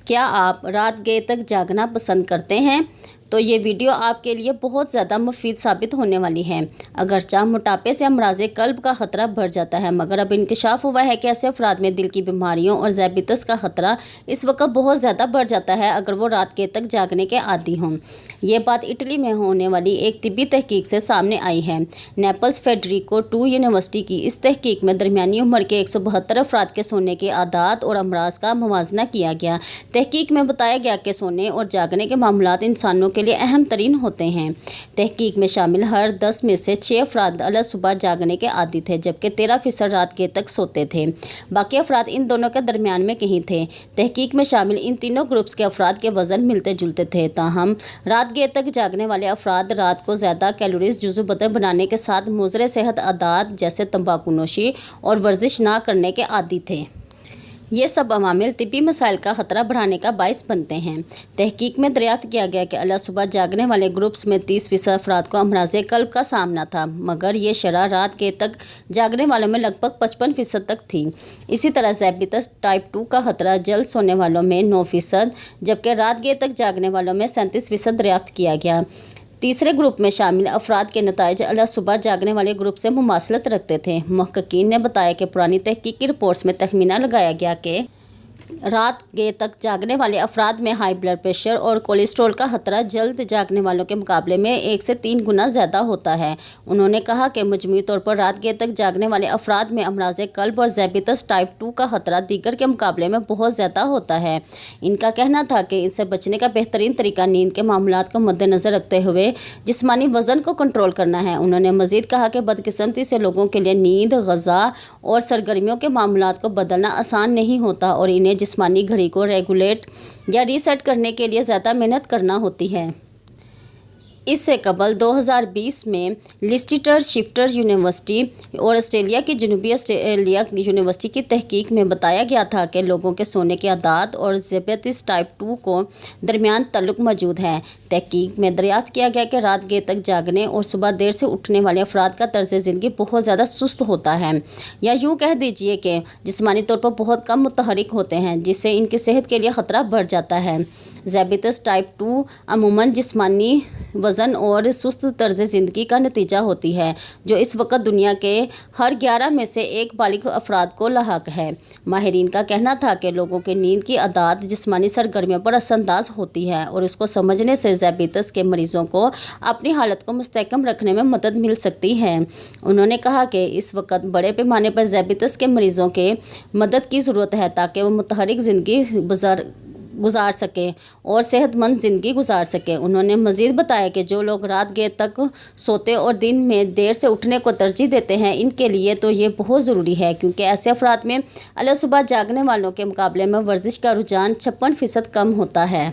کیا آپ رات گئے تک جاگنا پسند کرتے ہیں؟ تو یہ ویڈیو آپ کے لیے بہت زیادہ مفید ثابت ہونے والی ہے۔ اگرچہ موٹاپے سے امراض قلب کا خطرہ بڑھ جاتا ہے، مگر اب انکشاف ہوا ہے کہ ایسے افراد میں دل کی بیماریوں اور ذیابیطس کا خطرہ اس وقت بہت زیادہ بڑھ جاتا ہے اگر وہ رات گئے تک جاگنے کے عادی ہوں۔ یہ بات اٹلی میں ہونے والی ایک طبی تحقیق سے سامنے آئی ہے۔ نیپلز فیڈریکو II یونیورسٹی کی اس تحقیق میں درمیانی عمر کے 172 افراد کے سونے کے عادات اور امراض کا موازنہ کیا گیا۔ تحقیق میں بتایا گیا کہ سونے اور جاگنے کے معاملات انسانوں کے لیے اہم ترین ہوتے ہیں۔ تحقیق میں شامل ہر 10 میں سے 6 افراد الگ صبح جاگنے کے عادی تھے، جبکہ 13% رات گئے تک سوتے تھے۔ باقی افراد ان دونوں کے درمیان میں کہیں تھے۔ تحقیق میں شامل ان تینوں گروپس کے افراد کے وزن ملتے جلتے تھے، تاہم رات گئے تک جاگنے والے افراد رات کو زیادہ کیلوریز جزو بدن بنانے کے ساتھ مضر صحت عادات جیسے تمباکو نوشی اور ورزش نہ کرنے کے عادی تھے۔ یہ سب عوامل طبی مسائل کا خطرہ بڑھانے کا باعث بنتے ہیں۔ تحقیق میں دریافت کیا گیا کہ الگ صبح جاگنے والے گروپس میں 30% افراد کو امراض قلب کا سامنا تھا، مگر یہ شرح رات گئے تک جاگنے والوں میں لگ بھگ 55% تک تھی۔ اسی طرح ذیابیطس ٹائپ 2 کا خطرہ جلد سونے والوں میں 9%، جبکہ رات گئے تک جاگنے والوں میں 37% دریافت کیا گیا۔ تیسرے گروپ میں شامل افراد کے نتائج الگ صبح جاگنے والے گروپ سے مماثلت رکھتے تھے۔ محققین نے بتایا کہ پرانی تحقیقی رپورٹس میں تخمینہ لگایا گیا کہ رات گئے تک جاگنے والے افراد میں ہائی بلڈ پریشر اور کولیسٹرول کا خطرہ جلد جاگنے والوں کے مقابلے میں 1 سے 3 گنا زیادہ ہوتا ہے۔ انہوں نے کہا کہ مجموعی طور پر رات گئے تک جاگنے والے افراد میں امراض قلب اور ذیابیطس ٹائپ 2 کا خطرہ دیگر کے مقابلے میں بہت زیادہ ہوتا ہے۔ ان کا کہنا تھا کہ ان سے بچنے کا بہترین طریقہ نیند کے معاملات کو مد نظر رکھتے ہوئے جسمانی وزن کو کنٹرول کرنا ہے۔ انہوں نے مزید کہا کہ بدقسمتی سے لوگوں کے لیے نیند، غذا اور سرگرمیوں کے معاملات کو بدلنا آسان نہیں ہوتا اور انہیں جسمانی گھڑی کو ریگولیٹ یا ری سیٹ کرنے کے لیے زیادہ محنت کرنا ہوتی ہے۔ اس سے قبل 2020 میں لیسٹر شفٹر یونیورسٹی اور آسٹریلیا کی جنوبی آسٹریلیا یونیورسٹی کی تحقیق میں بتایا گیا تھا کہ لوگوں کے سونے کے عادات اور ذیابیطس ٹائپ 2 کو درمیان تعلق موجود ہے۔ تحقیق میں دریافت کیا گیا کہ رات گئے تک جاگنے اور صبح دیر سے اٹھنے والے افراد کا طرز زندگی بہت زیادہ سست ہوتا ہے، یا یوں کہہ دیجیے کہ جسمانی طور پر بہت کم متحرک ہوتے ہیں، جس سے ان کی صحت کے لیے خطرہ بڑھ جاتا ہے۔ ذیابیطس ٹائپ 2 عموماً جسمانی وزن اور سست طرز زندگی کا نتیجہ ہوتی ہے، جو اس وقت دنیا کے ہر 11 میں سے 1 بالغ افراد کو لاحق ہے۔ ماہرین کا کہنا تھا کہ لوگوں کے نیند کی عادات جسمانی سرگرمیوں پر اثر انداز ہوتی ہے اور اس کو سمجھنے سے ذیابیطس کے مریضوں کو اپنی حالت کو مستحکم رکھنے میں مدد مل سکتی ہے۔ انہوں نے کہا کہ اس وقت بڑے پیمانے پر ذیابیطس کے مریضوں کے مدد کی ضرورت ہے تاکہ وہ متحرک زندگی گزار سکیں اور صحت مند زندگی گزار سکیں۔ انہوں نے مزید بتایا کہ جو لوگ رات گئے تک سوتے اور دن میں دیر سے اٹھنے کو ترجیح دیتے ہیں، ان کے لیے تو یہ بہت ضروری ہے، کیونکہ ایسے افراد میں الگ صبح جاگنے والوں کے مقابلے میں ورزش کا رجحان 56% کم ہوتا ہے۔